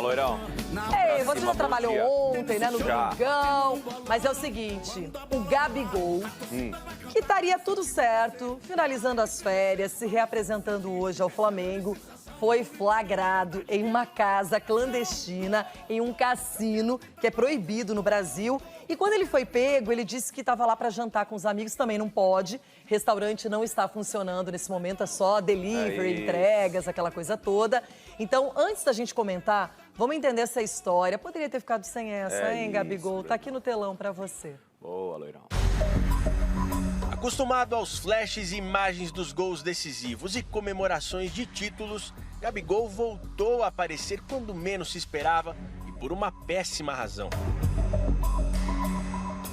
Loirão. Ei, você já trabalhou ontem, né, no Já. Domingão. Mas é o seguinte, o Gabigol, que estaria tudo certo, finalizando as férias, se reapresentando hoje ao Flamengo, foi flagrado em uma casa clandestina, em um cassino, que é proibido no Brasil. E quando ele foi pego, ele disse que estava lá para jantar com os amigos, também não pode. Restaurante não está funcionando nesse momento, é só delivery, entregas, aquela coisa toda. Então, antes da gente comentar, vamos entender essa história. Poderia ter ficado sem essa, hein, Gabigol? Tá aqui no telão para você. Boa, Loirão. Acostumado aos flashes e imagens dos gols decisivos e comemorações de títulos, Gabigol voltou a aparecer quando menos se esperava e por uma péssima razão.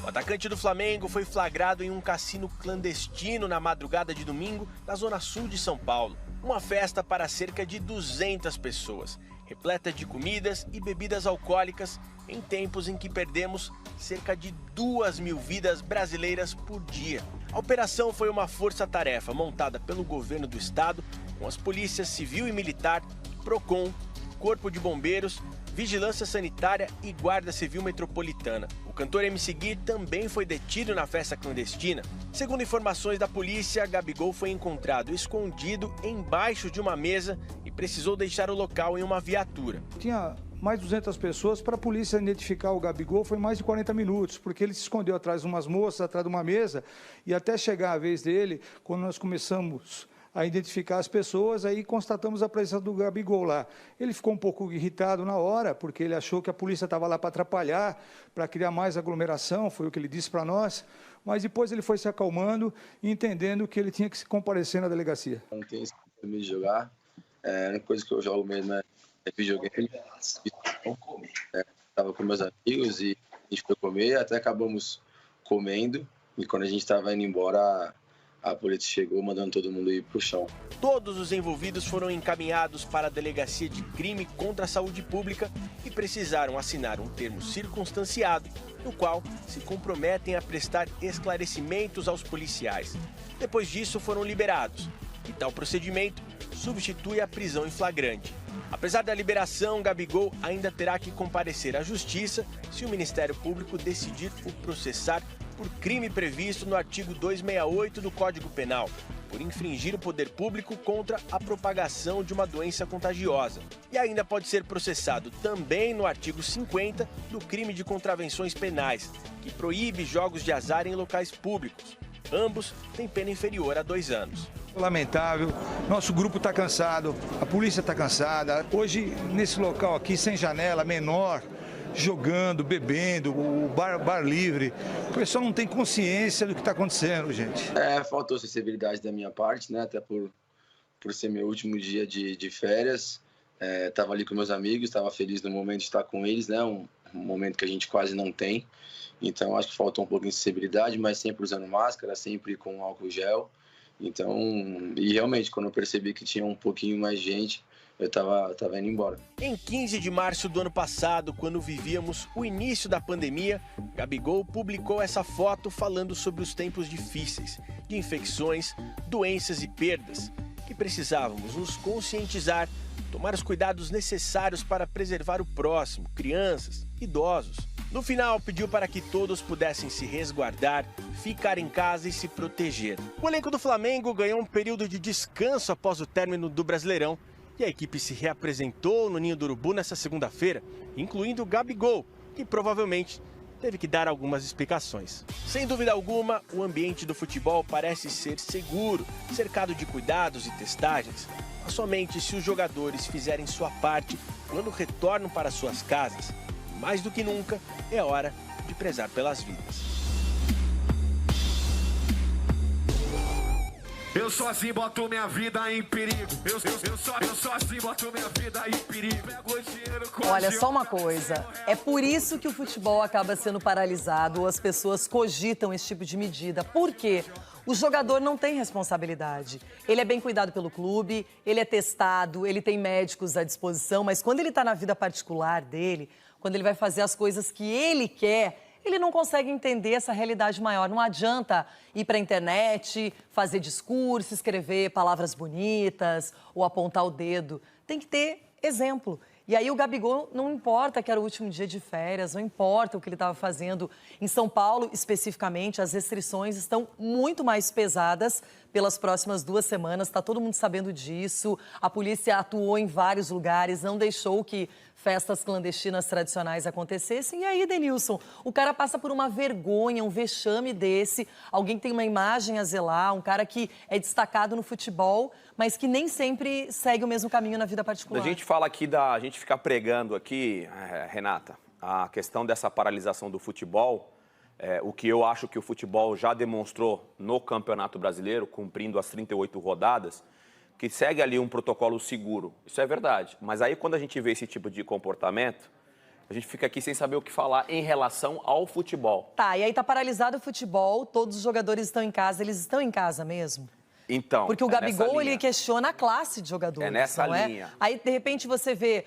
O atacante do Flamengo foi flagrado em um cassino clandestino na madrugada de domingo, na zona sul de São Paulo. Uma festa para cerca de 200 pessoas, repleta de comidas e bebidas alcoólicas, em tempos em que perdemos cerca de 2.000 vidas brasileiras por dia. A operação foi uma força-tarefa montada pelo governo do estado, com as polícias civil e militar, Procon, Corpo de Bombeiros, Vigilância Sanitária e Guarda Civil Metropolitana. O cantor MC Gui também foi detido na festa clandestina. Segundo informações da polícia, Gabigol foi encontrado escondido embaixo de uma mesa e precisou deixar o local em uma viatura. Tinha mais de 200 pessoas. Para a polícia identificar o Gabigol foi mais de 40 minutos, porque ele se escondeu atrás de umas moças, atrás de uma mesa, e até chegar a vez dele, quando nós começamos a identificar as pessoas, aí constatamos a presença do Gabigol lá. Ele ficou um pouco irritado na hora, porque ele achou que a polícia estava lá para atrapalhar, para criar mais aglomeração, foi o que ele disse para nós, mas depois ele foi se acalmando e entendendo que ele tinha que se comparecer na delegacia. Não tenho esse costume de jogar, a única coisa que eu jogo mesmo é videogame. Estava com meus amigos e a gente foi comer, até acabamos comendo, e quando a gente estava indo embora, a polícia chegou mandando todo mundo ir pro chão. Todos os envolvidos foram encaminhados para a Delegacia de Crime contra a Saúde Pública e precisaram assinar um termo circunstanciado, no qual se comprometem a prestar esclarecimentos aos policiais. Depois disso, foram liberados. E tal procedimento substitui a prisão em flagrante. Apesar da liberação, Gabigol ainda terá que comparecer à Justiça se o Ministério Público decidir o processar por crime previsto no artigo 268 do Código Penal, por infringir o poder público contra a propagação de uma doença contagiosa. E ainda pode ser processado também no artigo 50 do crime de contravenções penais, que proíbe jogos de azar em locais públicos. Ambos têm pena inferior a 2 anos. Lamentável, nosso grupo está cansado, a polícia está cansada. Hoje, nesse local aqui, sem janela, menor, jogando, bebendo, o bar livre. O pessoal não tem consciência do que está acontecendo, gente. Faltou sensibilidade da minha parte, né? Até por ser meu último dia de férias. Estava ali com meus amigos, estava feliz no momento de estar com eles, né? Um momento que a gente quase não tem. Então, acho que faltou um pouco de sensibilidade, mas sempre usando máscara, sempre com álcool gel. Então, e realmente, quando eu percebi que tinha um pouquinho mais de gente, eu tava indo embora. Em 15 de março do ano passado, quando vivíamos o início da pandemia, Gabigol publicou essa foto falando sobre os tempos difíceis, de infecções, doenças e perdas, que precisávamos nos conscientizar, tomar os cuidados necessários para preservar o próximo, crianças, idosos. No final, pediu para que todos pudessem se resguardar, ficar em casa e se proteger. O elenco do Flamengo ganhou um período de descanso após o término do Brasileirão, e a equipe se reapresentou no Ninho do Urubu nesta segunda-feira, incluindo o Gabigol, que provavelmente teve que dar algumas explicações. Sem dúvida alguma, o ambiente do futebol parece ser seguro, cercado de cuidados e testagens, mas somente se os jogadores fizerem sua parte quando retornam para suas casas. Mais do que nunca, é hora de prezar pelas vidas. Eu sozinho boto minha vida em perigo. Eu sozinho boto minha vida em perigo. Olha, só uma coisa. É por isso que o futebol acaba sendo paralisado ou as pessoas cogitam esse tipo de medida. Por quê? O jogador não tem responsabilidade. Ele é bem cuidado pelo clube, ele é testado, ele tem médicos à disposição, mas quando ele está na vida particular dele, quando ele vai fazer as coisas que ele quer, ele não consegue entender essa realidade maior. Não adianta ir para a internet, fazer discurso, escrever palavras bonitas ou apontar o dedo. Tem que ter exemplo. E aí o Gabigol, não importa que era o último dia de férias, não importa o que ele estava fazendo. Em São Paulo, especificamente, as restrições estão muito mais pesadas pelas próximas 2 semanas. Está todo mundo sabendo disso. A polícia atuou em vários lugares, não deixou que festas clandestinas tradicionais acontecessem. E aí, Denilson, o cara passa por uma vergonha, um vexame desse. Alguém tem uma imagem a zelar, um cara que é destacado no futebol, mas que nem sempre segue o mesmo caminho na vida particular. A gente fala aqui a gente fica pregando aqui, Renata, a questão dessa paralisação do futebol, o que eu acho que o futebol já demonstrou no Campeonato Brasileiro, cumprindo as 38 rodadas, que segue ali um protocolo seguro. Isso é verdade. Mas aí, quando a gente vê esse tipo de comportamento, a gente fica aqui sem saber o que falar em relação ao futebol. Tá, e aí tá paralisado o futebol, todos os jogadores estão em casa, eles estão em casa mesmo? Então, porque o Gabigol, ele questiona a classe de jogadores. É nessa não linha. Aí, de repente, você vê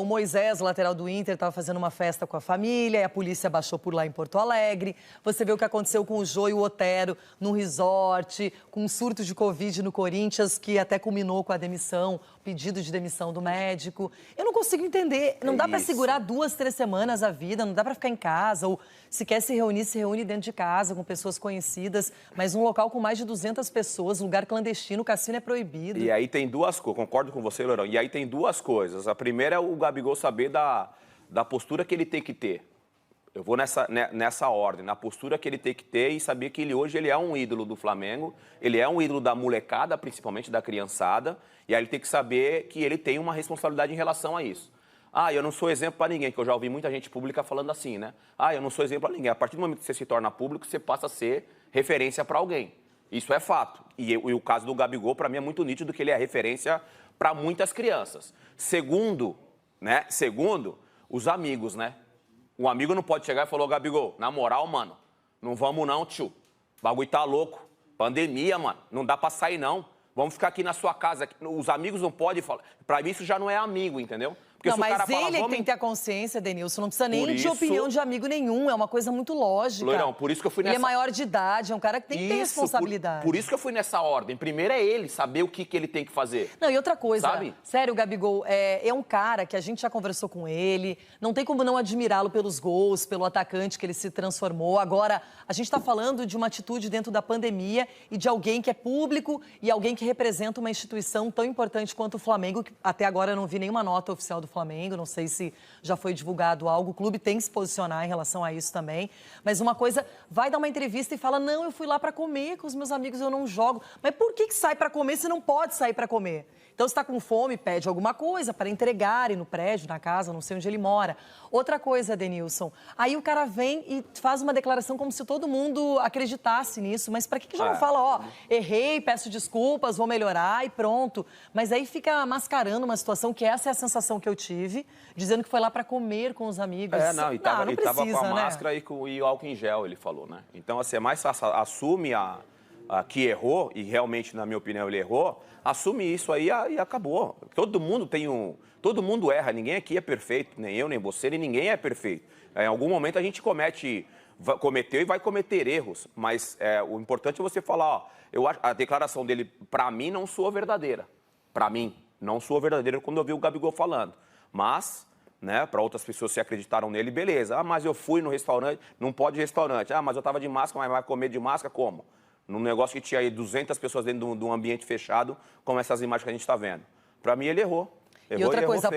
o Moisés, o lateral do Inter, estava fazendo uma festa com a família, e a polícia baixou por lá em Porto Alegre. Você vê o que aconteceu com o Jô e o Otero num resort, com um surto de Covid no Corinthians, que até culminou com a demissão, pedido de demissão do médico. Eu não consigo entender. Não dá para segurar 2, 3 semanas a vida, não dá para ficar em casa, ou se quer se reúne dentro de casa, com pessoas conhecidas, mas num local com mais de 200 pessoas, lugar clandestino, o cassino é proibido. E aí tem duas coisas, concordo com você, Lourão, e aí tem duas coisas. A primeira é o Gabigol saber da postura que ele tem que ter. Eu vou nessa ordem, na postura que ele tem que ter e saber que hoje ele é um ídolo do Flamengo, ele é um ídolo da molecada, principalmente da criançada, e aí ele tem que saber que ele tem uma responsabilidade em relação a isso. Eu não sou exemplo para ninguém, que eu já ouvi muita gente pública falando assim, né? Eu não sou exemplo para ninguém. A partir do momento que você se torna público, você passa a ser referência para alguém. Isso é fato. E o caso do Gabigol, para mim, é muito nítido que ele é referência para muitas crianças. Segundo, os amigos, né? O amigo não pode chegar e falar, Gabigol, na moral, mano, não vamos não, tio. O bagulho tá louco. Pandemia, mano. Não dá pra sair, não. Vamos ficar aqui na sua casa. Os amigos não podem falar. Pra mim, isso já não é amigo, entendeu? Porque não, se o cara mas ele fala, tem que ter a consciência, Denilson, não precisa nem Por de isso- opinião de amigo nenhum, é uma coisa muito lógica. Loirão, por isso que eu fui Ele nessa... é maior de idade, é um cara que tem que ter Isso, responsabilidade. por isso que eu fui nessa ordem. Primeiro é ele saber o que ele tem que fazer. Não, e outra coisa, Sabe? sério, Gabigol, é um cara que a gente já conversou com ele, não tem como não admirá-lo pelos gols, pelo atacante que ele se transformou. Agora, a gente está falando de uma atitude dentro da pandemia e de alguém que é público e alguém que representa uma instituição tão importante quanto o Flamengo, que até agora eu não vi nenhuma nota oficial do Flamengo, não sei se já foi divulgado algo, o clube tem que se posicionar em relação a isso também. Mas uma coisa, vai dar uma entrevista e fala, não, eu fui lá para comer com os meus amigos, eu não jogo. Mas por que sai para comer se não pode sair para comer? Então, se está com fome, pede alguma coisa para entregarem no prédio, na casa, não sei onde ele mora. Outra coisa, Denilson, aí o cara vem e faz uma declaração como se todo mundo acreditasse nisso. Mas para que já não fala, errei, peço desculpas, vou melhorar e pronto. Mas aí fica mascarando uma situação que essa é a sensação que eu tive, dizendo que foi lá para comer com os amigos. E tava com a né? máscara e o álcool em gel, ele falou, né? Então, assim, é mais fácil, assume que errou, e realmente, na minha opinião, ele errou, assume isso aí e acabou. Todo mundo erra, ninguém aqui é perfeito, nem eu, nem você, nem ninguém é perfeito. Em algum momento a gente cometeu e vai cometer erros, mas o importante é você falar, a declaração dele, para mim, não soa verdadeira. Para mim, não soa verdadeira quando eu vi o Gabigol falando. Mas, né, para outras pessoas se acreditaram nele, beleza. Mas eu fui no restaurante, não pode ir restaurante. Mas eu estava de máscara, mas vai comer de máscara como? Num negócio que tinha aí 200 pessoas dentro de um ambiente fechado, como essas imagens que a gente está vendo. Para mim, ele errou. E outra coisa,